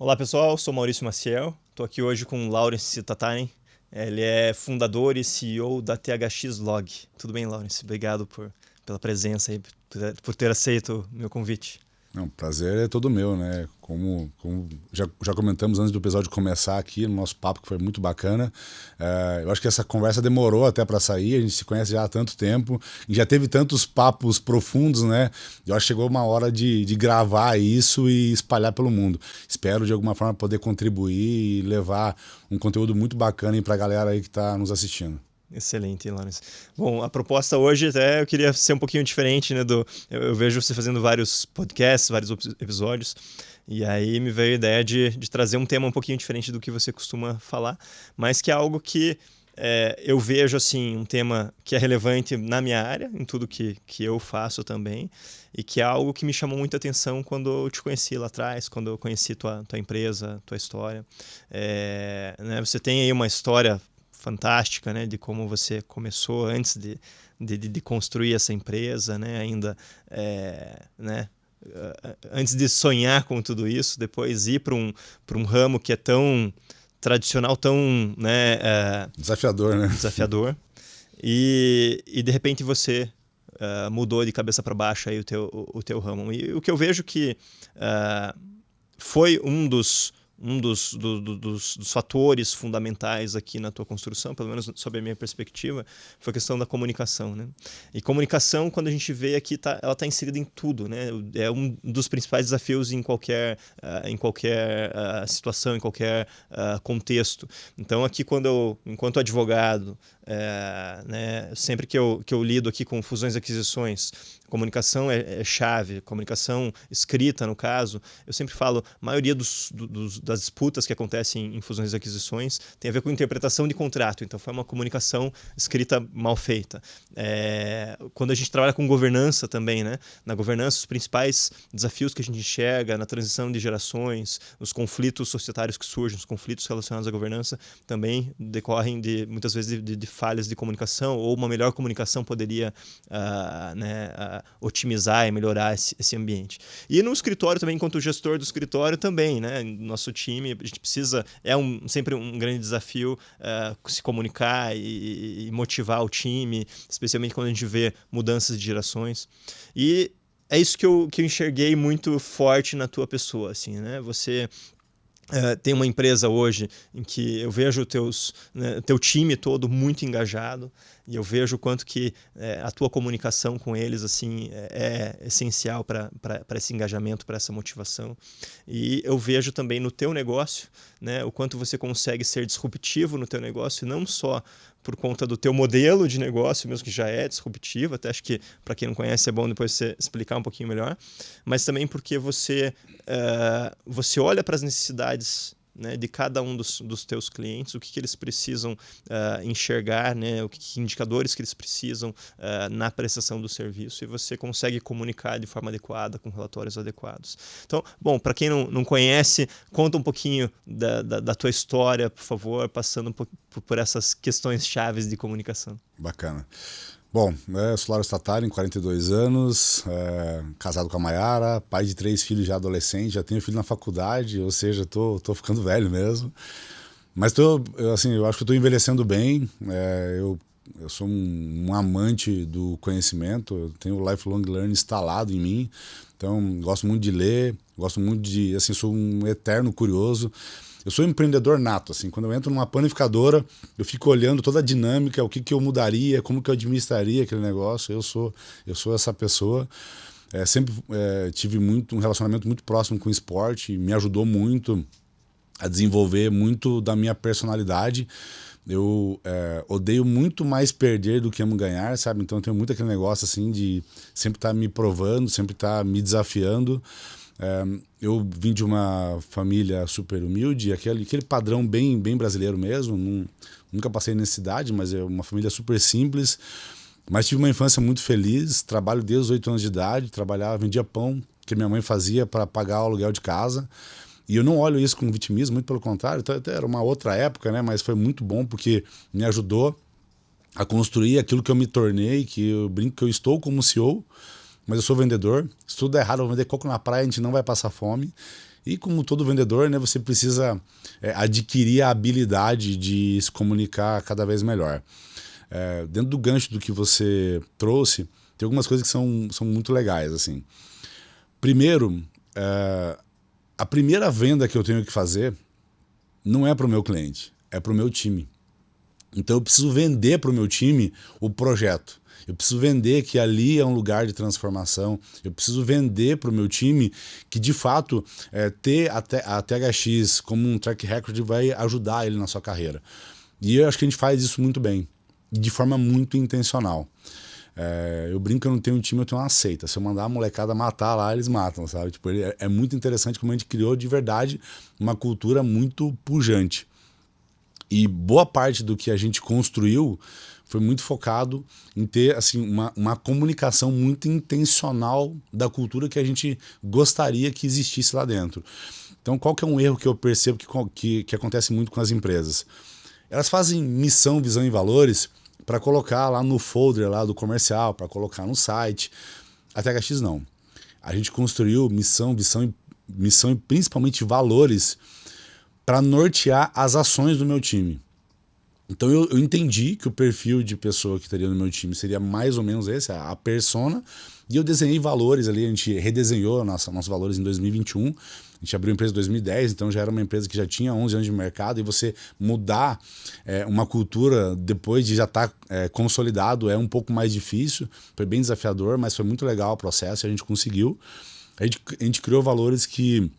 Olá pessoal, sou Maurício Maciel, estou aqui hoje com o Laurence Tataren. Ele é fundador e CEO da THX Log. Tudo bem, Laurence? Obrigado pela presença e por ter aceito o meu convite. Não, prazer é todo meu, né? Como já comentamos antes do episódio começar aqui, no nosso papo, que foi muito bacana. Eu acho que essa conversa demorou até para sair, a gente se conhece já há tanto tempo, e já teve tantos papos profundos, né? Eu acho que chegou uma hora de gravar isso e espalhar pelo mundo. Espero, de alguma forma, poder contribuir e levar um conteúdo muito bacana para a galera aí que está nos assistindo. Excelente, Laurence. Bom, a proposta hoje até eu queria ser um pouquinho diferente, né? Eu vejo você fazendo vários podcasts, vários episódios, e aí me veio a ideia de trazer um tema um pouquinho diferente do que você costuma falar, mas que é algo que eu vejo assim, um tema que é relevante na minha área, em tudo que eu faço também, e que é algo que me chamou muita atenção quando eu te conheci lá atrás, quando eu conheci tua empresa, tua história. Né, você tem aí uma história fantástica, né, de como você começou antes de construir essa empresa, né, ainda, né, antes de sonhar com tudo isso, depois ir para um ramo que é tão tradicional, tão, né, Desafiador, né? desafiador, e de repente você mudou de cabeça para baixo aí o teu ramo. E o que eu vejo que foi um dos fatores fundamentais aqui na tua construção, pelo menos sob a minha perspectiva, foi a questão da comunicação, né? E comunicação, quando a gente vê aqui, ela está inserida em tudo, né? É um dos principais desafios em qualquer situação, em qualquer contexto. Então, aqui, enquanto advogado, né, sempre que eu lido aqui com fusões e aquisições, comunicação é chave, comunicação escrita, no caso, eu sempre falo, a maioria das disputas que acontecem em fusões e aquisições tem a ver com interpretação de contrato, então foi uma comunicação escrita mal feita. Quando a gente trabalha com governança também, né? Na governança, os principais desafios que a gente enxerga na transição de gerações, os conflitos societários que surgem, os conflitos relacionados à governança, também decorrem muitas vezes de falhas de comunicação, ou uma melhor comunicação poderia otimizar e melhorar esse ambiente. E no escritório também, enquanto gestor do escritório também, né? Nosso time, a gente precisa, sempre um grande desafio se comunicar e motivar o time, especialmente quando a gente vê mudanças de gerações. E é isso que eu enxerguei muito forte na tua pessoa, assim, né? Você tem uma empresa hoje em que eu vejo teu time todo muito engajado, e eu vejo o quanto que a tua comunicação com eles assim é essencial para esse engajamento, para essa motivação. E eu vejo também no teu negócio, né, o quanto você consegue ser disruptivo no teu negócio, não só por conta do teu modelo de negócio, mesmo que já é disruptivo, até acho que para quem não conhece é bom depois você explicar um pouquinho melhor, mas também porque você olha para as necessidades, né, de cada um dos teus clientes, o que eles precisam enxergar, né, que indicadores que eles precisam na prestação do serviço, e você consegue comunicar de forma adequada, com relatórios adequados. Então, bom, para quem não conhece, conta um pouquinho da tua história, por favor, passando por essas questões chaves de comunicação. Bacana. Bom, eu sou Laurence Tataren, 42 anos, casado com a Mayara, pai de 3 filhos já adolescentes, já tenho filho na faculdade, ou seja, tô ficando velho mesmo. Mas eu acho que estou envelhecendo bem. Eu sou um amante do conhecimento, eu tenho o lifelong learning instalado em mim, então gosto muito de ler, gosto muito sou um eterno curioso. Eu sou um empreendedor nato, assim, quando eu entro numa panificadora, eu fico olhando toda a dinâmica, o que eu mudaria, como que eu administraria aquele negócio. Eu sou essa pessoa. Sempre tive um relacionamento muito próximo com o esporte, me ajudou muito a desenvolver muito da minha personalidade. Eu odeio muito mais perder do que amo ganhar, sabe? Então eu tenho muito aquele negócio assim de sempre estar me provando, sempre estar me desafiando. Eu vim de uma família super humilde, aquele padrão bem brasileiro mesmo. Nunca passei necessidade, mas é uma família super simples. Mas tive uma infância muito feliz, trabalho desde os 8 anos de idade, vendia pão que minha mãe fazia para pagar o aluguel de casa. E eu não olho isso com vitimismo, muito pelo contrário, até era uma outra época, né? Mas foi muito bom porque me ajudou a construir aquilo que eu me tornei, que eu brinco que eu estou como CEO, mas eu sou vendedor. Se tudo der errado, eu vou vender coco na praia, a gente não vai passar fome. E como todo vendedor, né, você precisa adquirir a habilidade de se comunicar cada vez melhor. Dentro do gancho do que você trouxe, tem algumas coisas que são muito legais. Assim. Primeiro, a primeira venda que eu tenho que fazer não é para o meu cliente, é para o meu time. Então eu preciso vender para o meu time o projeto. Eu preciso vender que ali é um lugar de transformação. Eu preciso vender para o meu time que, de fato, ter a THX como um track record vai ajudar ele na sua carreira. E eu acho que a gente faz isso muito bem, e de forma muito intencional. Eu brinco que eu não tenho um time, eu tenho uma seita. Se eu mandar a molecada matar lá, eles matam, sabe? Tipo, é muito interessante como a gente criou de verdade uma cultura muito pujante. E boa parte do que a gente construiu foi muito focado em ter assim, uma comunicação muito intencional da cultura que a gente gostaria que existisse lá dentro. Então, qual que é um erro que eu percebo que acontece muito com as empresas? Elas fazem missão, visão e valores para colocar lá no folder lá do comercial, para colocar no site. A THX não. A gente construiu missão e principalmente valores para nortear as ações do meu time. Então eu entendi que o perfil de pessoa que estaria no meu time seria mais ou menos esse, a persona, e eu desenhei valores ali, a gente redesenhou nossos valores em 2021, a gente abriu a empresa em 2010, então já era uma empresa que já tinha 11 anos de mercado, e você mudar uma cultura depois de já estar consolidado é um pouco mais difícil, foi bem desafiador, mas foi muito legal o processo, a gente conseguiu. A gente criou valores que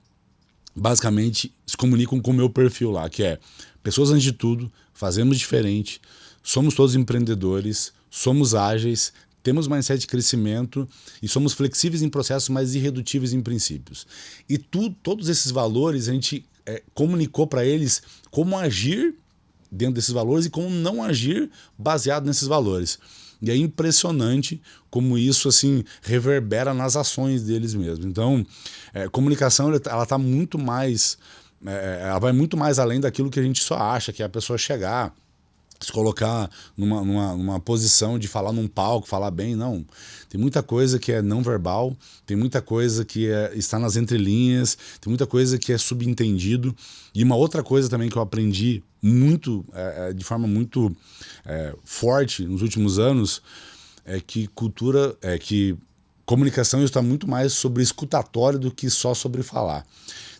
basicamente se comunicam com o meu perfil lá, que é pessoas antes de tudo, fazemos diferente, somos todos empreendedores, somos ágeis, temos mindset de crescimento e somos flexíveis em processos, mas irredutíveis em princípios. E todos esses valores a gente comunicou para eles como agir dentro desses valores e como não agir baseado nesses valores. E é impressionante como isso assim reverbera nas ações deles mesmo. Então, comunicação ela tá muito mais, ela vai muito mais além daquilo que a gente só acha, que é a pessoa chegar, se colocar numa posição de falar num palco, falar bem, não. Tem muita coisa que é não verbal, tem muita coisa que está nas entrelinhas, tem muita coisa que é subentendido. E uma outra coisa também que eu aprendi muito, de forma muito forte nos últimos anos, é que que comunicação está muito mais sobre escutatório do que só sobre falar.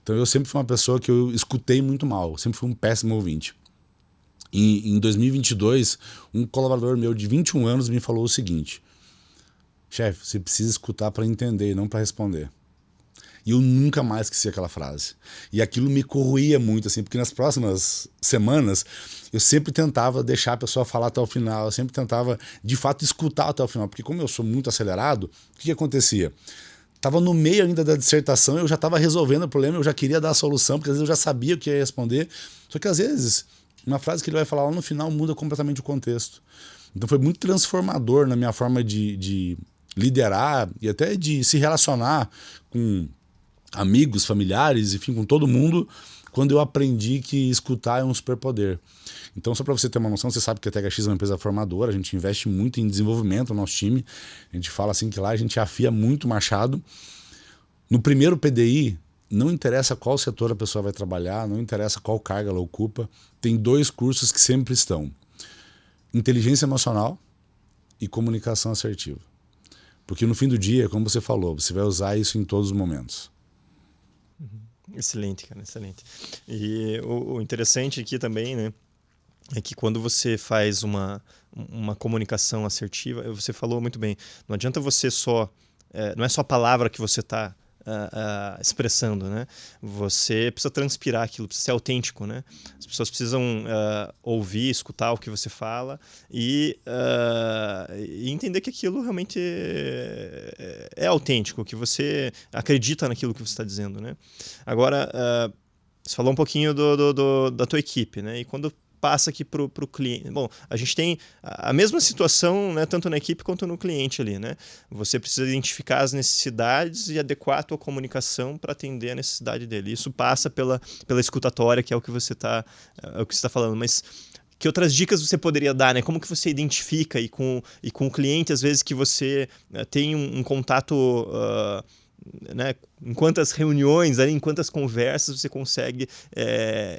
Então eu sempre fui uma pessoa que eu escutei muito mal, sempre fui um péssimo ouvinte. Em 2022, um colaborador meu de 21 anos me falou o seguinte: chefe, você precisa escutar para entender e não para responder. E eu nunca mais esqueci aquela frase. E aquilo me corroía muito, assim, porque nas próximas semanas eu sempre tentava deixar a pessoa falar até o final, eu sempre tentava, de fato, escutar até o final, porque como eu sou muito acelerado, o que acontecia? Estava no meio ainda da dissertação, eu já estava resolvendo o problema, eu já queria dar a solução, porque às vezes eu já sabia o que ia responder, só que às vezes uma frase que ele vai falar lá no final muda completamente o contexto. Então foi muito transformador na minha forma de liderar e até de se relacionar com amigos, familiares, enfim, com todo mundo, quando eu aprendi que escutar é um superpoder. Então, só para você ter uma noção, você sabe que a THX é uma empresa formadora, a gente investe muito em desenvolvimento no nosso time, a gente fala assim que lá a gente afia muito o machado. No primeiro PDI, não interessa qual setor a pessoa vai trabalhar, não interessa qual carga ela ocupa, tem 2 cursos que sempre estão: inteligência emocional e comunicação assertiva. Porque no fim do dia, como você falou, você vai usar isso em todos os momentos. Excelente, cara, excelente. E o interessante aqui também, né, é que quando você faz uma comunicação assertiva, você falou muito bem, não adianta você só, não é só a palavra que você está expressando, né? Você precisa transpirar aquilo, precisa ser autêntico, né? As pessoas precisam ouvir, escutar o que você fala e entender que aquilo realmente é autêntico, que você acredita naquilo que você está dizendo, né? Agora, você falou um pouquinho da tua equipe, né? E quando passa aqui para o cliente. Bom, a gente tem a mesma situação, né, tanto na equipe quanto no cliente ali, né? Você precisa identificar as necessidades e adequar a tua comunicação para atender a necessidade dele. Isso passa pela escutatória, que é o que você está falando. Mas que outras dicas você poderia dar, né? Como que você identifica e com o cliente, às vezes, que você tem um contato né, em quantas reuniões, ali, em quantas conversas você consegue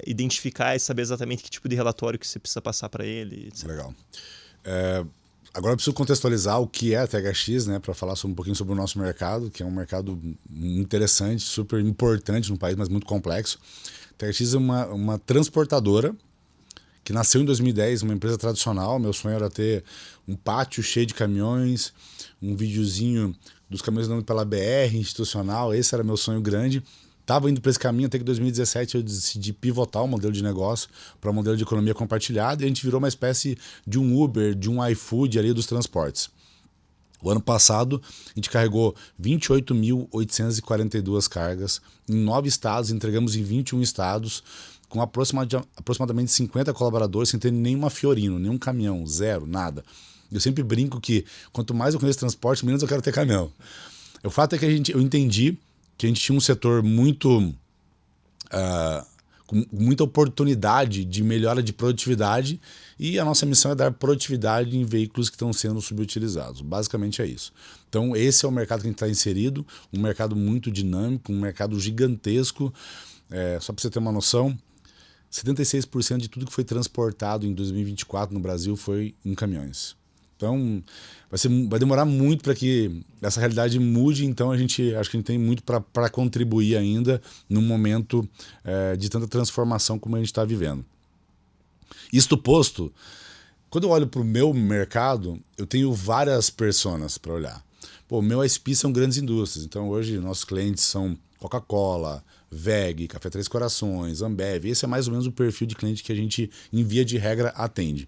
identificar e saber exatamente que tipo de relatório que você precisa passar para ele, etc. Legal. Agora eu preciso contextualizar o que é a THX, né, para falar um pouquinho sobre o nosso mercado, que é um mercado interessante, super importante no país, mas muito complexo. A THX é uma transportadora que nasceu em 2010, uma empresa tradicional. Meu sonho era ter um pátio cheio de caminhões, um videozinho dos caminhões andando pela BR institucional. Esse era meu sonho grande. Estava indo para esse caminho até que em 2017 eu decidi pivotar o modelo de negócio para um modelo de economia compartilhada e a gente virou uma espécie de um Uber, de um iFood ali dos transportes. O ano passado a gente carregou 28.842 cargas em 9 estados, entregamos em 21 estados, com aproximadamente 50 colaboradores, sem ter nenhuma Fiorino, nenhum caminhão, zero, nada. Eu sempre brinco que quanto mais eu conheço transporte, menos eu quero ter caminhão. O fato é que eu entendi que a gente tinha um setor com muita oportunidade de melhora de produtividade e a nossa missão é dar produtividade em veículos que estão sendo subutilizados. Basicamente é isso. Então esse é o mercado que a gente está inserido, um mercado muito dinâmico, um mercado gigantesco. Só para você ter uma noção, 76% de tudo que foi transportado em 2024 no Brasil foi em caminhões. Então, vai demorar muito para que essa realidade mude, então acho que a gente tem muito para contribuir ainda num momento de tanta transformação como a gente está vivendo. Isto posto, quando eu olho para o meu mercado, eu tenho várias personas para olhar. O meu ISP são grandes indústrias, então hoje nossos clientes são Coca-Cola, VEG, Café Três Corações, Ambev. Esse é mais ou menos o perfil de cliente que a gente, em via de regra, atende.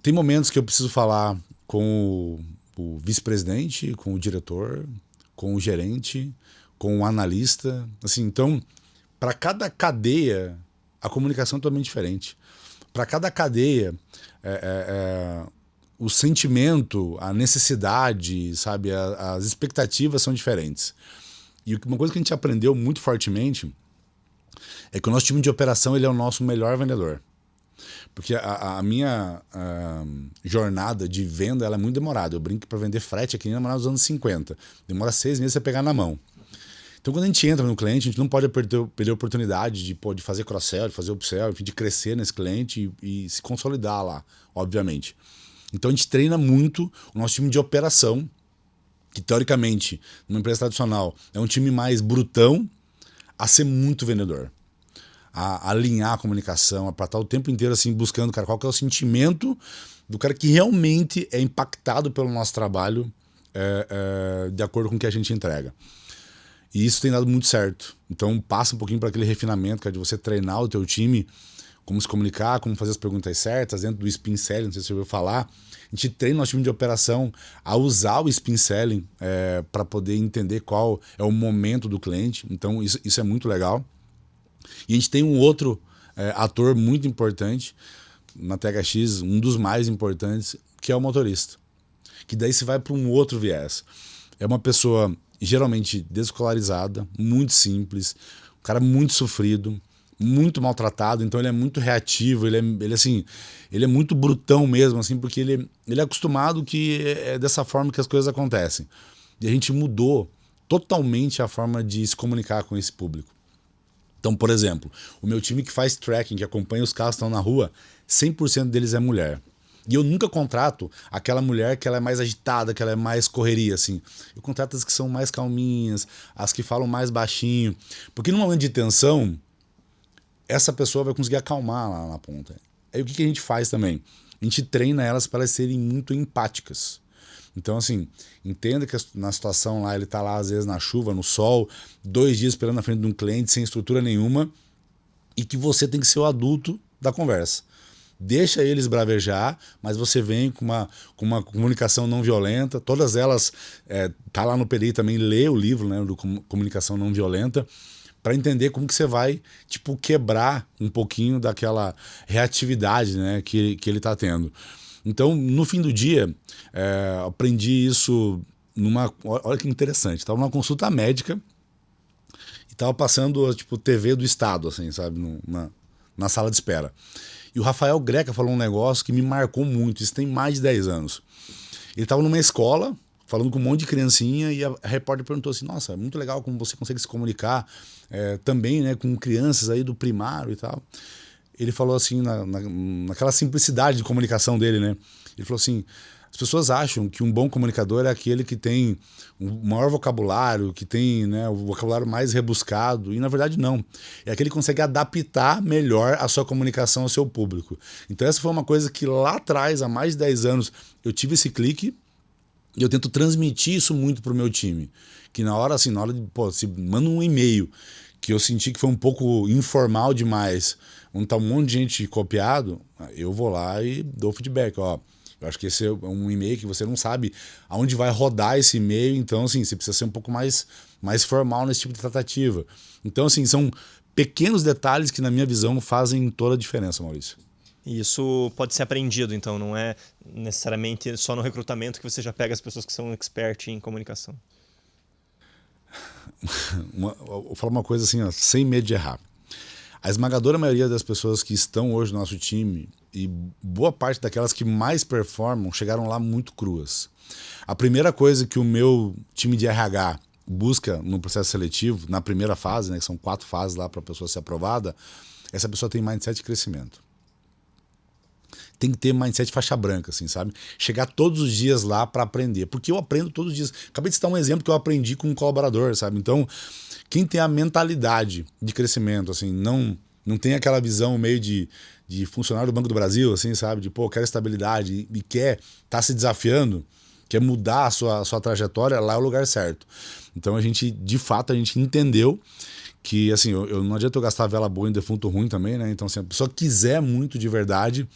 Tem momentos que eu preciso falar com o vice-presidente, com o diretor, com o gerente, com o analista. Assim, então, para cada cadeia, a comunicação é totalmente diferente. Para cada cadeia, o sentimento, a necessidade, sabe, as expectativas são diferentes. E uma coisa que a gente aprendeu muito fortemente é que o nosso time de operação ele é o nosso melhor vendedor. Porque a minha jornada de venda ela é muito demorada. Eu brinco que para vender frete aqui nem nos anos 50. Demora 6 meses para pegar na mão. Então quando a gente entra no cliente, a gente não pode perder a oportunidade de fazer cross-sell, de fazer upsell, de crescer nesse cliente e se consolidar lá, obviamente. Então a gente treina muito o nosso time de operação, que teoricamente, numa empresa tradicional, é um time mais brutão, a ser muito vendedor. A alinhar a comunicação, para estar o tempo inteiro assim, buscando, cara, qual que é o sentimento do cara que realmente é impactado pelo nosso trabalho de acordo com o que a gente entrega. E isso tem dado muito certo. Então passa um pouquinho para aquele refinamento, que é de você treinar o teu time, como se comunicar, como fazer as perguntas certas, dentro do spin selling, não sei se você ouviu falar. A gente treina o nosso time de operação a usar o spin selling para poder entender qual é o momento do cliente. Então isso é muito legal. E a gente tem um outro ator muito importante na THX, um dos mais importantes, que é o motorista. Que daí você vai para um outro viés. É uma pessoa geralmente desescolarizada, muito simples, um cara muito sofrido, muito maltratado, então ele é muito reativo, ele é muito brutão mesmo, assim, porque ele é acostumado que é dessa forma que as coisas acontecem. E a gente mudou totalmente a forma de se comunicar com esse público. Então, por exemplo, o meu time que faz tracking, que acompanha os carros que estão na rua, 100% deles é mulher. E eu nunca contrato aquela mulher que ela é mais agitada, que ela é mais correria, assim. Eu contrato as que são mais calminhas, as que falam mais baixinho. Porque no momento de tensão, essa pessoa vai conseguir acalmar lá na ponta. Aí o que a gente faz também? A gente treina elas para elas serem muito empáticas. Então, assim, entenda que na situação lá, ele tá lá às vezes na chuva, no sol, 2 dias esperando na frente de um cliente, sem estrutura nenhuma, e que você tem que ser o adulto da conversa. Deixa eles bravejar, mas você vem com uma comunicação não violenta. Todas elas, tá lá no PDI também, lê o livro, né, do Comunicação Não Violenta, para entender como que você vai, tipo, quebrar um pouquinho daquela reatividade, né, que ele tá tendo. Então, no fim do dia, aprendi isso olha que interessante, estava numa consulta médica e estava passando, tipo, TV do Estado, assim, sabe, na sala de espera. E o Rafael Greca falou um negócio que me marcou muito, isso tem mais de 10 anos. Ele estava numa escola falando com um monte de criancinha, e a repórter perguntou assim, nossa, é muito legal como você consegue se comunicar também, né, com crianças aí do primário e tal. Ele falou assim, naquela simplicidade de comunicação dele, né? Ele falou assim, as pessoas acham que um bom comunicador é aquele que tem o maior vocabulário, que tem, né, o vocabulário mais rebuscado, e na verdade não. É aquele que consegue adaptar melhor a sua comunicação ao seu público. Então essa foi uma coisa que lá atrás, há mais de 10 anos, eu tive esse clique, e eu tento transmitir isso muito pro meu time. Que na hora de, pô, se manda um e-mail, que eu senti que foi um pouco informal demais, onde tá um monte de gente copiado, eu vou lá e dou feedback, ó. Eu acho que esse é um e-mail que você não sabe aonde vai rodar esse e-mail, então assim, você precisa ser um pouco mais formal nesse tipo de tratativa. Então assim, são pequenos detalhes que na minha visão fazem toda a diferença, Maurício. E isso pode ser aprendido, então, não é necessariamente só no recrutamento que você já pega as pessoas que são expert em comunicação. Vou falar uma coisa assim, ó, sem medo de errar. A esmagadora maioria das pessoas que estão hoje no nosso time, e boa parte daquelas que mais performam, chegaram lá muito cruas. A primeira coisa que o meu time de RH busca no processo seletivo, na primeira fase, né, que são 4 fases lá para a pessoa ser aprovada, essa pessoa tem mindset de crescimento. Tem que ter mindset faixa branca, assim, sabe? Chegar todos os dias lá para aprender. Porque eu aprendo todos os dias. Acabei de citar um exemplo que eu aprendi com um colaborador, sabe? Então, quem tem a mentalidade de crescimento, assim, não tem aquela visão meio de funcionário do Banco do Brasil, assim, sabe? De, pô, quer estabilidade e quer tá se desafiando, quer mudar a sua trajetória, lá é o lugar certo. Então, de fato, a gente entendeu que, assim, eu não adianta eu gastar vela boa em defunto ruim também, né? Então, se a pessoa quiser muito de verdade,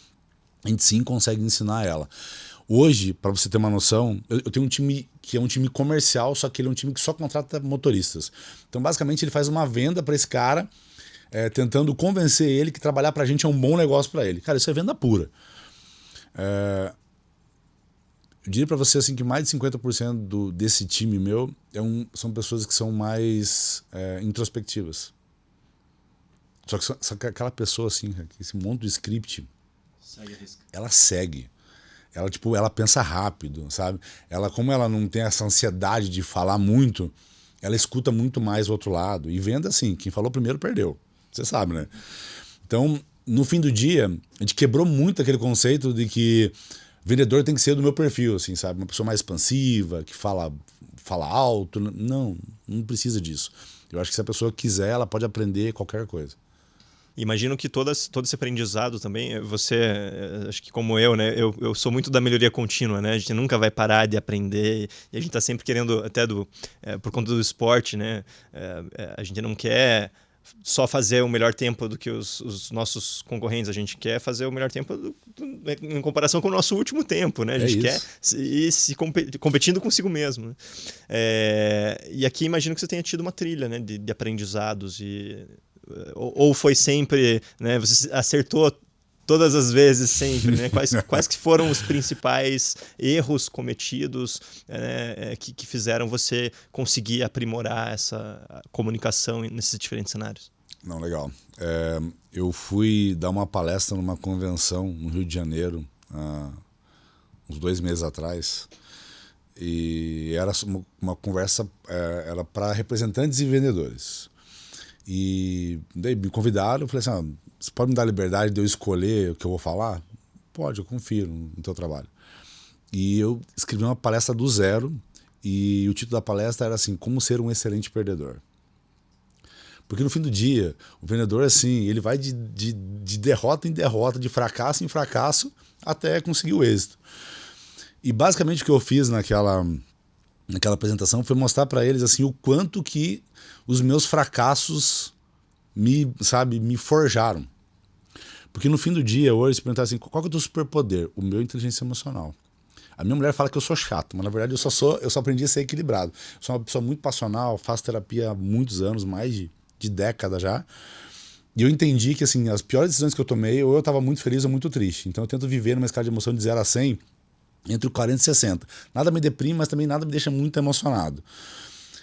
a gente sim consegue ensinar ela. Hoje, para você ter uma noção, eu tenho um time que é um time comercial, só que ele é um time que só contrata motoristas. Então, basicamente, ele faz uma venda para esse cara, tentando convencer ele que trabalhar para a gente é um bom negócio para ele. Cara, isso é venda pura. Eu diria para você assim, que mais de 50% desse time meu são pessoas que são mais introspectivas. Só que aquela pessoa, assim, esse monte de script, ela segue. Ela pensa rápido, sabe? Como ela não tem essa ansiedade de falar muito, ela escuta muito mais o outro lado. E venda assim, quem falou primeiro perdeu. Você sabe, né? Então, no fim do dia, a gente quebrou muito aquele conceito de que vendedor tem que ser do meu perfil, assim, sabe? Uma pessoa mais expansiva, que fala alto. Não precisa disso. Eu acho que se a pessoa quiser, ela pode aprender qualquer coisa. Imagino que todo esse aprendizado também, você, acho que como eu, né, eu sou muito da melhoria contínua, né, a gente nunca vai parar de aprender e a gente está sempre querendo, até por conta do esporte, né, a gente não quer só fazer o melhor tempo do que os nossos concorrentes, a gente quer fazer o melhor tempo em comparação com o nosso último tempo, né, a gente quer ir se competindo consigo mesmo, né? E aqui imagino que você tenha tido uma trilha, né, de aprendizados ou foi sempre, né, você acertou todas as vezes sempre, né? Quais que foram os principais erros cometidos, que fizeram você conseguir aprimorar essa comunicação nesses diferentes cenários? Não, legal. Eu fui dar uma palestra numa convenção no Rio de Janeiro, uns 2 meses atrás, e era uma conversa era para representantes e vendedores. E daí me convidaram, eu falei assim, você pode me dar liberdade de eu escolher o que eu vou falar? Pode, eu confio no teu trabalho. E eu escrevi uma palestra do zero, e o título da palestra era assim, como ser um excelente perdedor. Porque no fim do dia, o vendedor, assim, ele vai de derrota em derrota, de fracasso em fracasso, até conseguir o êxito. E basicamente o que eu fiz naquela apresentação foi mostrar para eles assim, o quanto que os meus fracassos me forjaram. Porque no fim do dia, hoje, se perguntar assim, qual que é o teu superpoder? O meu é inteligência emocional. A minha mulher fala que eu sou chato, mas na verdade eu só aprendi a ser equilibrado. Eu sou uma pessoa muito passional, faço terapia há muitos anos, mais de década já. E eu entendi que assim, as piores decisões que eu tomei, ou eu estava muito feliz ou muito triste. Então eu tento viver numa escala de emoção de 0 a 100, entre o 40 e 60. Nada me deprime, mas também nada me deixa muito emocionado.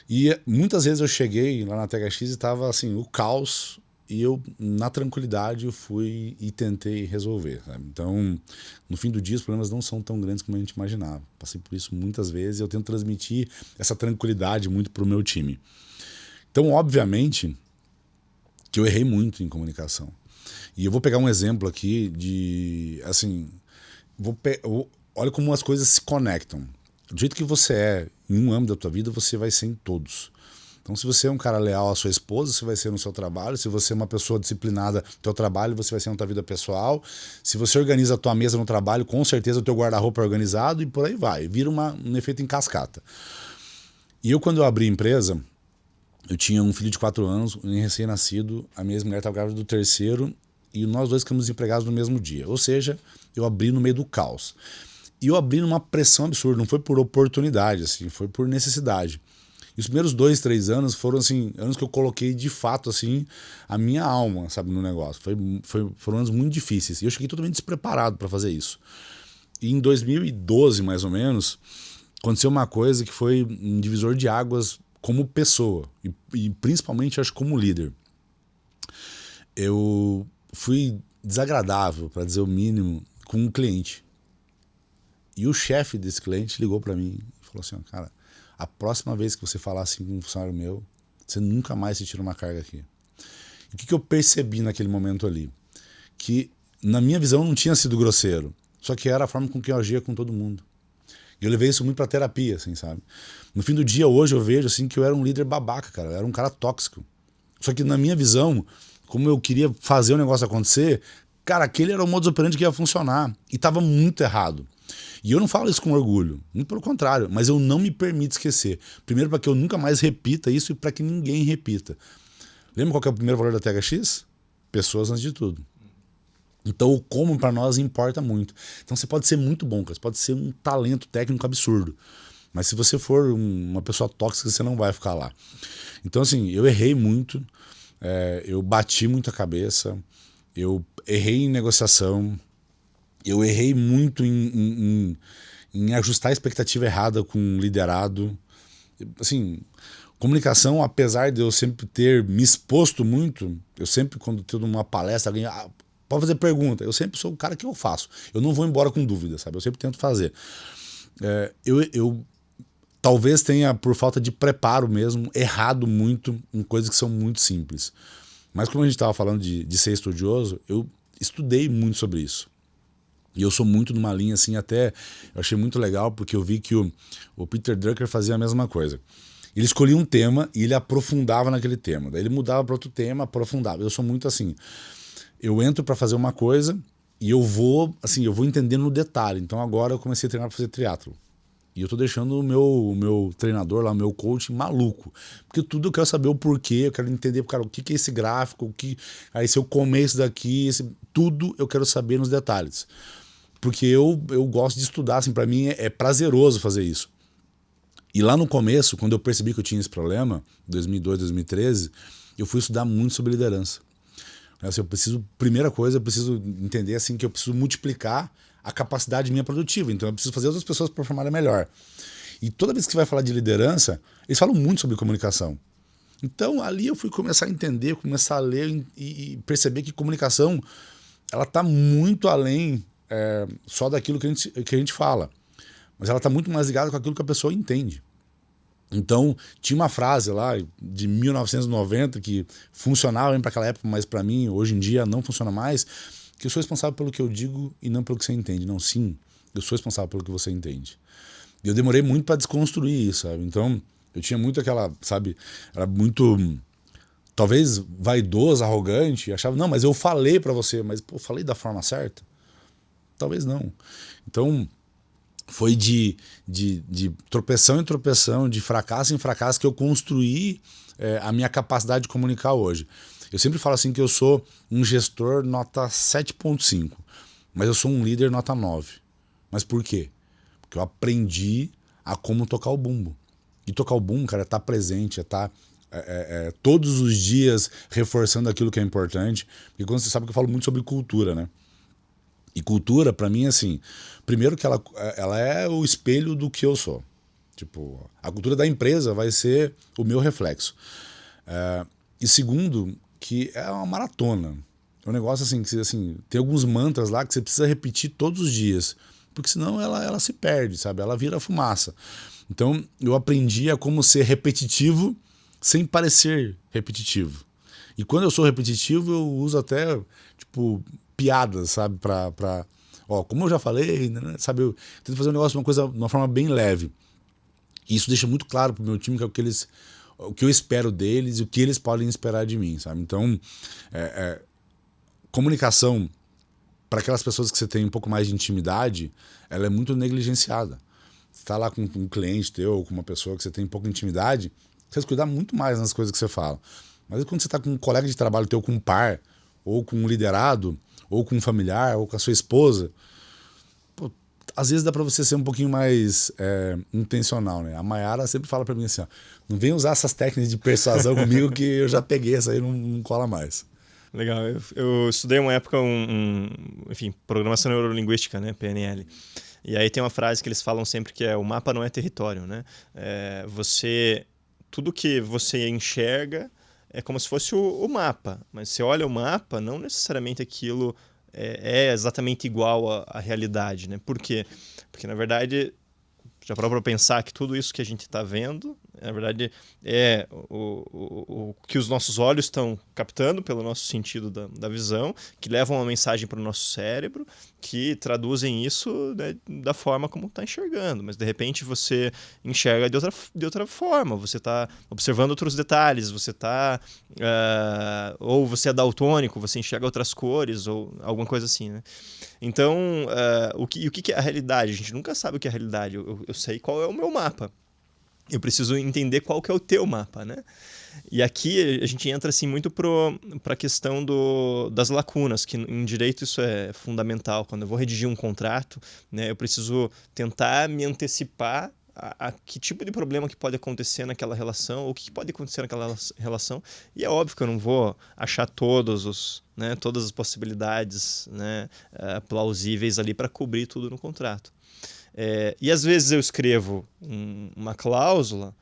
E muitas vezes eu cheguei lá na THX e estava assim, o caos, e eu, na tranquilidade, eu fui e tentei resolver, sabe? Então, no fim do dia, os problemas não são tão grandes como a gente imaginava. Passei por isso muitas vezes e eu tento transmitir essa tranquilidade muito pro meu time. Então, obviamente, que eu errei muito em comunicação. E eu vou pegar um exemplo aqui de, assim, olha como as coisas se conectam. Do jeito que você é em um âmbito da tua vida, você vai ser em todos. Então, se você é um cara leal à sua esposa, você vai ser no seu trabalho. Se você é uma pessoa disciplinada no teu trabalho, você vai ser na tua vida pessoal. Se você organiza a tua mesa no trabalho, com certeza o teu guarda-roupa é organizado e por aí vai. Vira um efeito em cascata. E eu, quando eu abri a empresa, eu tinha um filho de 4 anos, um recém-nascido, a minha ex-mulher estava grávida do 3º e nós 2 ficamos desempregados no mesmo dia. Ou seja, eu abri no meio do caos. E eu abri numa pressão absurda, não foi por oportunidade, assim, foi por necessidade. E os primeiros 2, 3 anos foram assim, anos que eu coloquei de fato assim, a minha alma, sabe, no negócio. Foram anos muito difíceis. E eu cheguei totalmente despreparado para fazer isso. E em 2012, mais ou menos, aconteceu uma coisa que foi um divisor de águas como pessoa e principalmente, acho, como líder. Eu fui desagradável, para dizer o mínimo, com um cliente. E o chefe desse cliente ligou para mim e falou assim, ó, cara, a próxima vez que você falar assim com um funcionário meu, você nunca mais se tira uma carga aqui. E o que eu percebi naquele momento ali? Que, na minha visão, não tinha sido grosseiro, só que era a forma com que eu agia com todo mundo. E eu levei isso muito pra terapia, assim, sabe? No fim do dia, hoje, eu vejo assim que eu era um líder babaca, cara. Eu era um cara tóxico. Só que na minha visão, como eu queria fazer o negócio acontecer, cara, aquele era o modus operandi que ia funcionar. E tava muito errado. E eu não falo isso com orgulho, muito pelo contrário, mas eu não me permito esquecer. Primeiro, para que eu nunca mais repita isso e para que ninguém repita. Lembra qual que é o primeiro valor da THX? Pessoas antes de tudo. Então o como para nós importa muito. Então você pode ser muito bom, cara. Você pode ser um talento técnico absurdo. Mas se você for uma pessoa tóxica, você não vai ficar lá. Então assim, eu errei muito, eu bati muito a cabeça, eu errei em negociação, eu errei muito em ajustar a expectativa errada com o liderado. Assim, comunicação, apesar de eu sempre ter me exposto muito, eu sempre, quando tenho uma palestra, alguém pode fazer pergunta, eu sempre sou o cara que eu faço. Eu não vou embora com dúvida, sabe? Eu sempre tento fazer. Eu talvez tenha, por falta de preparo mesmo, errado muito em coisas que são muito simples. Mas como a gente estava falando de ser estudioso, eu estudei muito sobre isso. E eu sou muito numa linha assim, até eu achei muito legal, porque eu vi que o Peter Drucker fazia a mesma coisa. Ele escolhia um tema e ele aprofundava naquele tema. Daí ele mudava para outro tema, aprofundava. Eu sou muito assim. Eu entro para fazer uma coisa e eu vou entendendo no detalhe. Então agora eu comecei a treinar para fazer triatlo. E eu tô deixando o meu treinador lá, o meu coach maluco. Porque tudo eu quero saber o porquê, eu quero entender, cara, o que é esse gráfico, aí se eu comer isso daqui, tudo eu quero saber nos detalhes. Porque eu gosto de estudar, assim, para mim é prazeroso fazer isso. E lá no começo, quando eu percebi que eu tinha esse problema, 2002, 2013, eu fui estudar muito sobre liderança. Assim, primeira coisa, eu preciso entender assim, que eu preciso multiplicar a capacidade minha produtiva. Então eu preciso fazer outras pessoas performarem melhor. E toda vez que você vai falar de liderança, eles falam muito sobre comunicação. Então ali eu fui começar a entender, começar a ler e perceber que comunicação ela está muito além só daquilo que a gente fala. Mas ela está muito mais ligada com aquilo que a pessoa entende. Então, tinha uma frase lá de 1990 que funcionava bem para aquela época, mas para mim, hoje em dia, não funciona mais, que eu sou responsável pelo que eu digo e não pelo que você entende. Não, sim, eu sou responsável pelo que você entende. E eu demorei muito para desconstruir isso, sabe? Então, eu tinha muito aquela, sabe, era muito, talvez vaidoso, arrogante, achava, não, mas eu falei para você, mas pô, falei da forma certa? Talvez não. Então, foi de tropeção em tropeção, de fracasso em fracasso que eu construí a minha capacidade de comunicar hoje. Eu sempre falo assim que eu sou um gestor nota 7.5, mas eu sou um líder nota 9. Mas por quê? Porque eu aprendi a como tocar o bumbo. E tocar o bumbo, cara, é estar presente, é estar todos os dias reforçando aquilo que é importante. Porque quando você sabe que eu falo muito sobre cultura, né? E cultura, pra mim, assim, primeiro que ela é o espelho do que eu sou. Tipo, a cultura da empresa vai ser o meu reflexo. E segundo, que é uma maratona. É um negócio assim, que assim, tem alguns mantras lá que você precisa repetir todos os dias, porque senão ela se perde, sabe? Ela vira fumaça. Então eu aprendi a como ser repetitivo sem parecer repetitivo. E quando eu sou repetitivo, eu uso até, tipo, piadas, sabe? Ó, como eu já falei, né? Sabe? Eu tento fazer um negócio, uma coisa, de uma forma bem leve. E isso deixa muito claro pro meu time que é o que eu espero deles e o que eles podem esperar de mim, sabe? Então, comunicação para aquelas pessoas que você tem um pouco mais de intimidade, ela é muito negligenciada. Você tá lá com um cliente teu ou com uma pessoa que você tem pouca intimidade, você tem que cuidar muito mais nas coisas que você fala. Mas quando você tá com um colega de trabalho teu, com um par, ou com um liderado, ou com um familiar, ou com a sua esposa, pô, às vezes dá para você ser um pouquinho mais intencional, né? A Mayara sempre fala para mim assim, ó, não vem usar essas técnicas de persuasão comigo que eu já peguei, essa aí não cola mais. Legal. Eu estudei uma época enfim, programação neurolinguística, né, PNL. E aí tem uma frase que eles falam sempre que é: o mapa não é território, né? Tudo que você enxerga é como se fosse o mapa, mas você olha o mapa, não necessariamente aquilo é exatamente igual à realidade, né? Por quê? Porque, na verdade, já parou para pensar que tudo isso que a gente está vendo, na verdade, é o que os nossos olhos estão captando pelo nosso sentido da visão, que levam uma mensagem para o nosso cérebro, que traduzem isso, né, da forma como está enxergando. Mas, de repente, você enxerga de outra forma, você está observando outros detalhes, você está... ou você é daltônico, você enxerga outras cores, ou alguma coisa assim, né? Então, o que é a realidade? A gente nunca sabe o que é a realidade. Eu sei qual é o meu mapa. Eu preciso entender qual que é o teu mapa, né? E aqui a gente entra assim muito para a questão das lacunas, que em direito isso é fundamental. Quando eu vou redigir um contrato, né, eu preciso tentar me antecipar a que tipo de problema que pode acontecer naquela relação, ou o que pode acontecer naquela relação. E é óbvio que eu não vou achar todas as possibilidades, né, plausíveis ali para cobrir tudo no contrato. E às vezes eu escrevo uma cláusula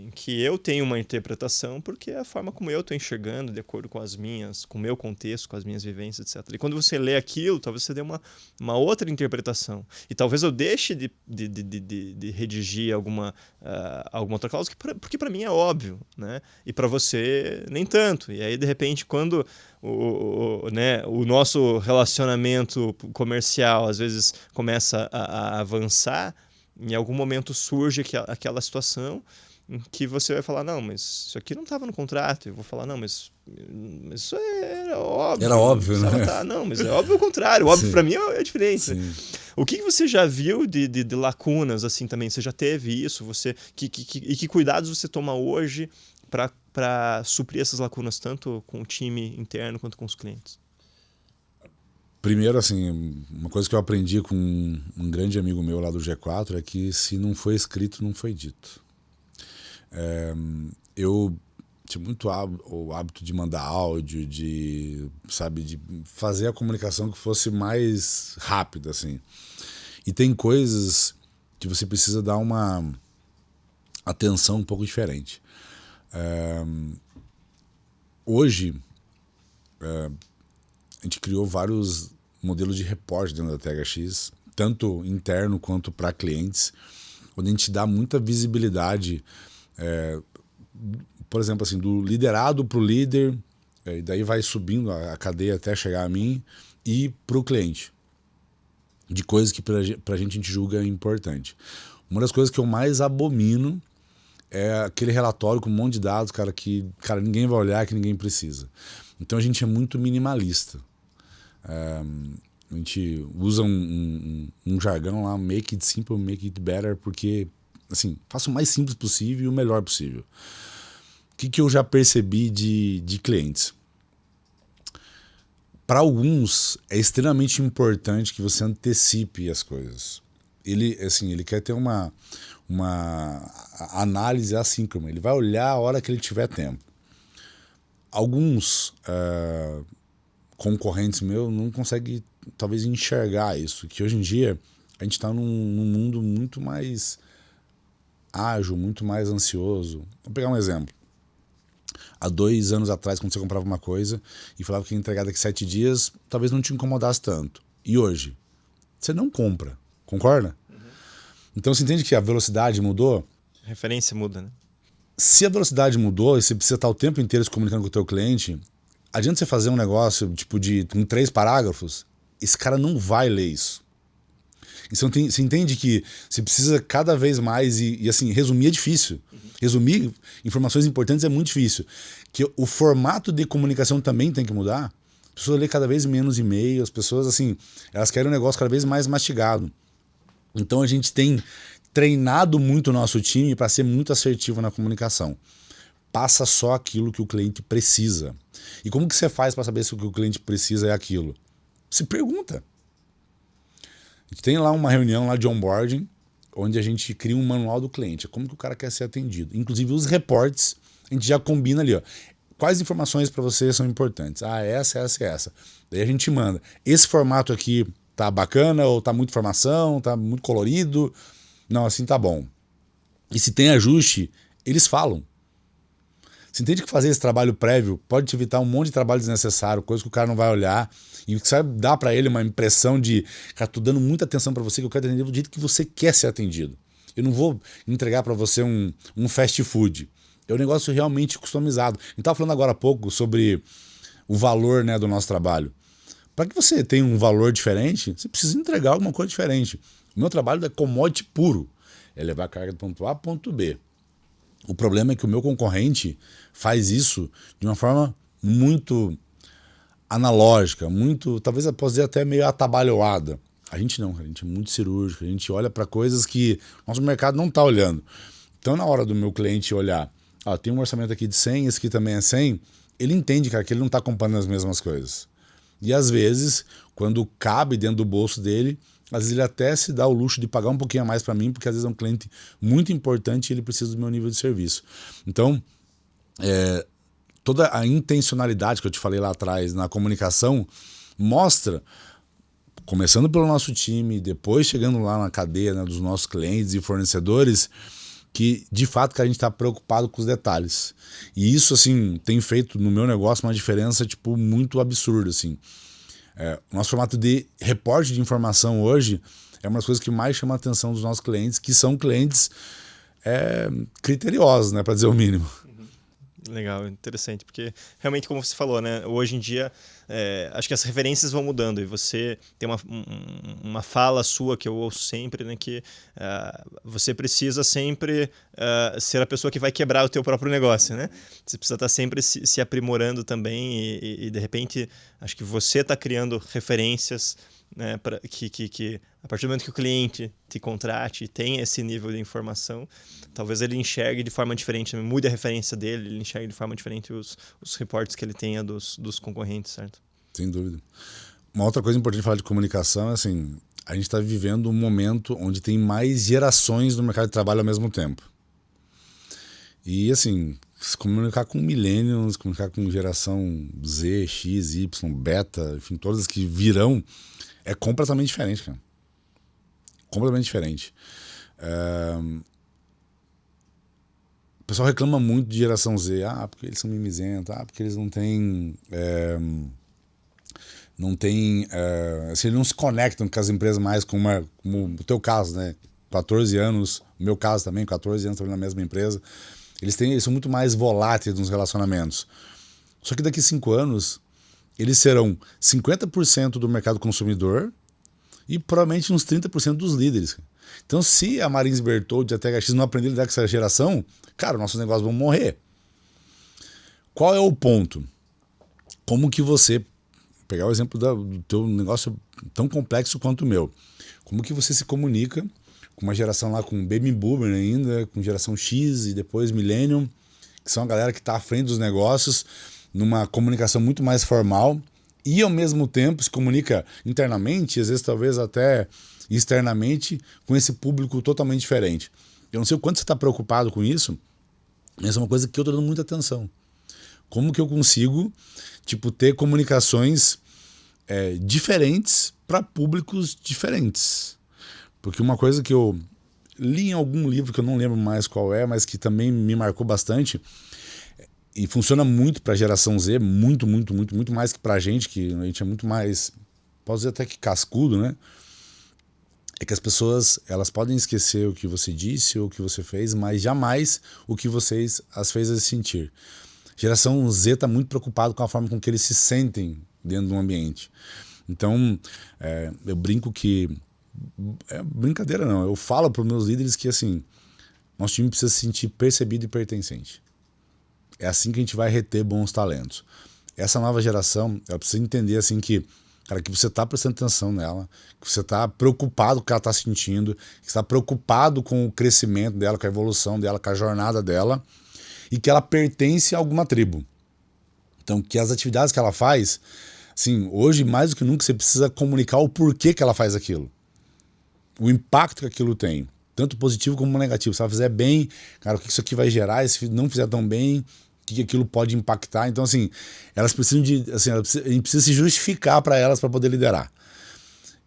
em que eu tenho uma interpretação porque é a forma como eu estou enxergando, de acordo com com o meu contexto, com as minhas vivências, etc. E quando você lê aquilo, talvez você dê uma outra interpretação. E talvez eu deixe de redigir alguma outra cláusula, porque para mim é óbvio, né? E para você nem tanto. E aí, de repente, quando o nosso relacionamento comercial às vezes começa a avançar, em algum momento surge aquela situação em que você vai falar: não, mas isso aqui não estava no contrato. Eu vou falar: não, mas isso era óbvio. Era óbvio, né? Não, mas é óbvio o contrário. Óbvio para mim é diferente. Sim. O que você já viu de lacunas assim também? Você já teve isso? E que cuidados você toma hoje para suprir essas lacunas, tanto com o time interno quanto com os clientes? Primeiro, assim, uma coisa que eu aprendi com um grande amigo meu lá do G4 é que se não foi escrito, não foi dito. Eu tinha muito o hábito de mandar áudio, de fazer a comunicação que fosse mais rápida, assim. E tem coisas que você precisa dar uma atenção um pouco diferente. Hoje, a gente criou vários modelos de reporte dentro da THX, tanto interno quanto para clientes, onde a gente dá muita visibilidade, por exemplo, assim, do liderado para o líder, e daí vai subindo a cadeia até chegar a mim, e para o cliente, de coisas que para a gente julga importante. Uma das coisas que eu mais abomino é aquele relatório com um monte de dados, que ninguém vai olhar, que ninguém precisa. Então a gente é muito minimalista. A gente usa um jargão lá, make it simple, make it better, porque assim, faça o mais simples possível e o melhor possível. O que eu já percebi de clientes? Para alguns é extremamente importante que você antecipe as coisas. Ele quer ter uma análise assíncrona. Ele vai olhar a hora que ele tiver tempo. Alguns concorrentes meus não conseguem, talvez, enxergar isso. Que hoje em dia a gente está num mundo muito mais ágil, muito mais ansioso. Vou pegar um exemplo. há 2 anos atrás, quando você comprava uma coisa e falava que ia entregar daqui 7 dias, talvez não te incomodasse tanto. E hoje? Você não compra, concorda? Então você entende que a velocidade mudou? A referência muda, né? Se a velocidade mudou e você precisa estar o tempo inteiro se comunicando com o teu cliente, adianta você fazer um negócio tipo com 3 parágrafos, esse cara não vai ler isso. Então você entende que você precisa cada vez mais e assim, resumir é difícil. Resumir informações importantes é muito difícil. Que o formato de comunicação também tem que mudar. As pessoas lêem cada vez menos e-mail, as pessoas assim, elas querem um negócio cada vez mais mastigado. Então a gente tem treinado muito o nosso time para ser muito assertivo na comunicação. Passa só aquilo que o cliente precisa. E como que você faz para saber se o que o cliente precisa é aquilo? Se pergunta. A gente tem lá uma reunião lá de onboarding, onde a gente cria um manual do cliente, como que o cara quer ser atendido. Inclusive os reportes, a gente já combina ali, ó. Quais informações para você são importantes? Ah, essa. Daí a gente manda. Esse formato aqui tá bacana ou tá muita informação, tá muito colorido? Não, assim tá bom. E se tem ajuste, eles falam. Você entende que fazer esse trabalho prévio pode te evitar um monte de trabalho desnecessário, coisa que o cara não vai olhar, e que você vai dar para ele uma impressão de, cara, tô dando muita atenção para você, que eu quero atender do jeito que você quer ser atendido. Eu não vou entregar para você um fast food. É um negócio realmente customizado. A gente estava falando agora há pouco sobre o valor, né, do nosso trabalho. Para que você tenha um valor diferente, você precisa entregar alguma coisa diferente. O meu trabalho é commodity puro. É levar a carga do ponto A ao ponto B. O problema é que o meu concorrente faz isso de uma forma muito analógica, muito, talvez eu possa dizer até meio atabalhoada. A gente não, a gente é muito cirúrgico, a gente olha para coisas que nosso mercado não está olhando. Então, na hora do meu cliente olhar, tem um orçamento aqui de 100, esse aqui também é 100, ele entende, cara, que ele não está comprando as mesmas coisas. E às vezes, quando cabe dentro do bolso dele, às vezes ele até se dá o luxo de pagar um pouquinho a mais para mim, porque às vezes é um cliente muito importante e ele precisa do meu nível de serviço. Então, toda a intencionalidade que eu te falei lá atrás na comunicação mostra, começando pelo nosso time, depois chegando lá na cadeia, né, dos nossos clientes e fornecedores, que de fato que a gente está preocupado com os detalhes. E isso assim tem feito no meu negócio uma diferença tipo muito absurda, assim. O nosso formato de reporte de informação hoje é uma das coisas que mais chama a atenção dos nossos clientes, que são clientes criteriosos, né, para dizer o mínimo. Legal, interessante, porque realmente, como você falou, né, hoje em dia acho que as referências vão mudando e você tem uma fala sua que eu ouço sempre, né, que você precisa sempre ser a pessoa que vai quebrar o teu próprio negócio, né? Você precisa estar sempre se aprimorando também e de repente acho que você está criando referências, né, que a partir do momento que o cliente te contrate e tem esse nível de informação, talvez ele enxergue de forma diferente, mude a referência dele, ele enxergue de forma diferente os reportes que ele tenha dos concorrentes, certo? Sem dúvida. Uma outra coisa importante de falar de comunicação é assim, a gente está vivendo um momento onde tem mais gerações no mercado de trabalho ao mesmo tempo. E assim, se comunicar com millennials, comunicar com geração Z, X, Y, beta, enfim, todas as que virão, é completamente diferente, cara. Completamente diferente. O pessoal reclama muito de geração Z, porque eles são mimizentos, porque eles não têm... assim, eles não se conectam com as empresas mais como o teu caso, né? 14 anos, o meu caso também, 14 anos trabalhando na mesma empresa. Eles são muito mais voláteis nos relacionamentos. Só que daqui a 5 anos, eles serão 50% do mercado consumidor e provavelmente uns 30% dos líderes. Então, se a Marins Bertoldi e a THX não aprender a lidar com essa geração, cara, nossos negócios vão morrer. Qual é o ponto? Como que você... Pegar o exemplo do teu negócio tão complexo quanto o meu. Como que você se comunica com uma geração lá com Baby Boomer ainda, com geração X e depois Millennium, que são a galera que está à frente dos negócios, numa comunicação muito mais formal e ao mesmo tempo se comunica internamente, às vezes talvez até externamente, com esse público totalmente diferente. Eu não sei o quanto você está preocupado com isso, mas é uma coisa que eu estou dando muita atenção. Como que eu consigo ter comunicações diferentes para públicos diferentes? Porque uma coisa que eu li em algum livro, que eu não lembro mais qual é, mas que também me marcou bastante, E funciona muito para a geração Z, muito mais que para a gente é muito mais, posso dizer até que cascudo, né? É que as pessoas, elas podem esquecer o que você disse ou o que você fez, mas jamais o que vocês as fez sentir. Geração Z está muito preocupado com a forma com que eles se sentem dentro de um ambiente. Então, eu brinco que... brincadeira não, eu falo para os meus líderes que assim, nosso time precisa se sentir percebido e pertencente. É assim que a gente vai reter bons talentos. Essa nova geração, ela precisa entender assim que, cara, que você está prestando atenção nela, que você está preocupado com o que ela está sentindo, que você está preocupado com o crescimento dela, com a evolução dela, com a jornada dela, e que ela pertence a alguma tribo. Então, que as atividades que ela faz, assim, hoje mais do que nunca você precisa comunicar o porquê que ela faz aquilo. O impacto que aquilo tem, tanto positivo como negativo. Se ela fizer bem, cara, o que isso aqui vai gerar? E se não fizer tão bem, o que aquilo pode impactar? Então, assim, elas precisam de... Assim, a gente precisa se justificar para elas para poder liderar.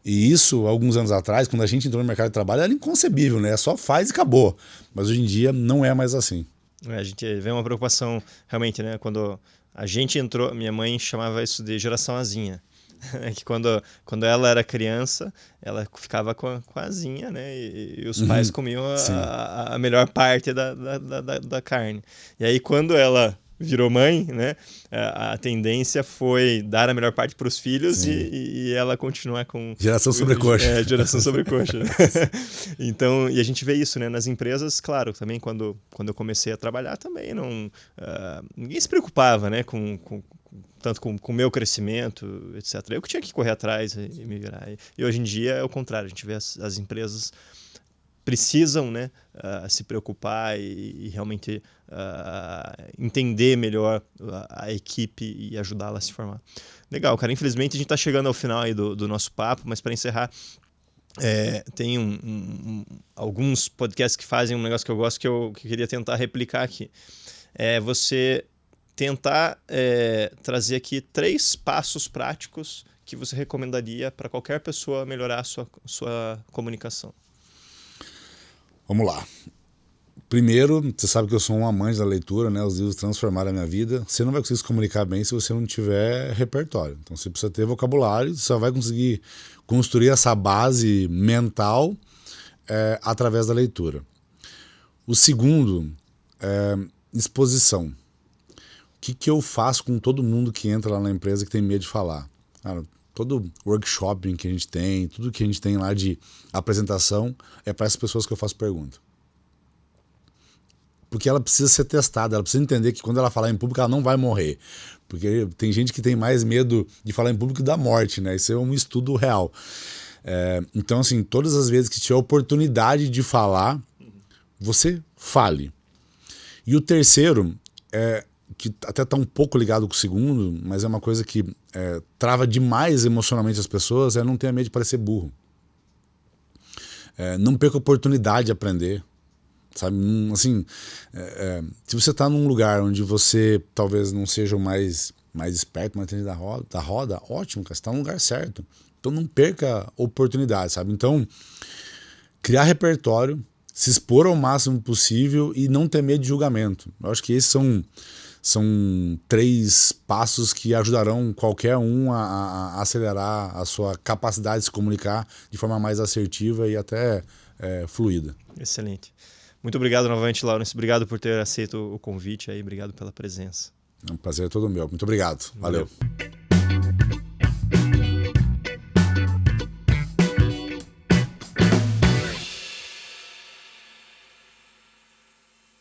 E isso, alguns anos atrás, quando a gente entrou no mercado de trabalho, era inconcebível, né? Só faz e acabou. Mas hoje em dia não é mais assim. A gente vê uma preocupação, realmente, né? Quando a gente entrou, minha mãe chamava isso de geração asinha. Que quando ela era criança, ela ficava com a asinha, né? E os pais comiam a melhor parte da carne. E aí, quando ela virou mãe, né? A tendência foi dar a melhor parte para os filhos e ela continuar com... Geração sobrecoxa. Geração sobrecoxa. Então, e a gente vê isso, né? Nas empresas, claro, também quando eu comecei a trabalhar, também não... ninguém se preocupava, né? Tanto com o meu crescimento, etc. Eu que tinha que correr atrás e me virar. E hoje em dia é o contrário. A gente vê as empresas precisam, né, se preocupar e realmente entender melhor a equipe e ajudá-la a se formar. Legal, cara. Infelizmente a gente está chegando ao final aí do nosso papo, mas para encerrar, tem alguns podcasts que fazem um negócio que eu gosto que eu queria tentar replicar aqui. Você tentar trazer aqui 3 passos práticos que você recomendaria para qualquer pessoa melhorar a sua comunicação. Vamos lá. Primeiro, você sabe que eu sou um amante da leitura, né? Os livros transformaram a minha vida. Você não vai conseguir se comunicar bem se você não tiver repertório. Então você precisa ter vocabulário, você só vai conseguir construir essa base mental através da leitura. O segundo é exposição. O que eu faço com todo mundo que entra lá na empresa que tem medo de falar? Cara, todo workshop que a gente tem, tudo que a gente tem lá de apresentação é para essas pessoas que eu faço pergunta. Porque ela precisa ser testada, ela precisa entender que quando ela falar em público ela não vai morrer. Porque tem gente que tem mais medo de falar em público da morte, né? Isso é um estudo real. Então, assim, todas as vezes que tiver oportunidade de falar, você fale. E o terceiro que até está um pouco ligado com o segundo, mas é uma coisa que trava demais emocionalmente as pessoas, não tenha medo de parecer burro. Não perca a oportunidade de aprender. Sabe? Assim, se você está num lugar onde você talvez não seja o mais esperto, mais entendido da roda, ótimo, cara, você está no lugar certo. Então não perca a oportunidade, sabe? Então, criar repertório, se expor ao máximo possível e não ter medo de julgamento. Eu acho que esses são 3 passos que ajudarão qualquer um a acelerar a sua capacidade de se comunicar de forma mais assertiva e até fluida. Excelente. Muito obrigado novamente, Laurence. Obrigado por ter aceito o convite aí. Obrigado pela presença. É um prazer todo meu. Muito obrigado. Valeu.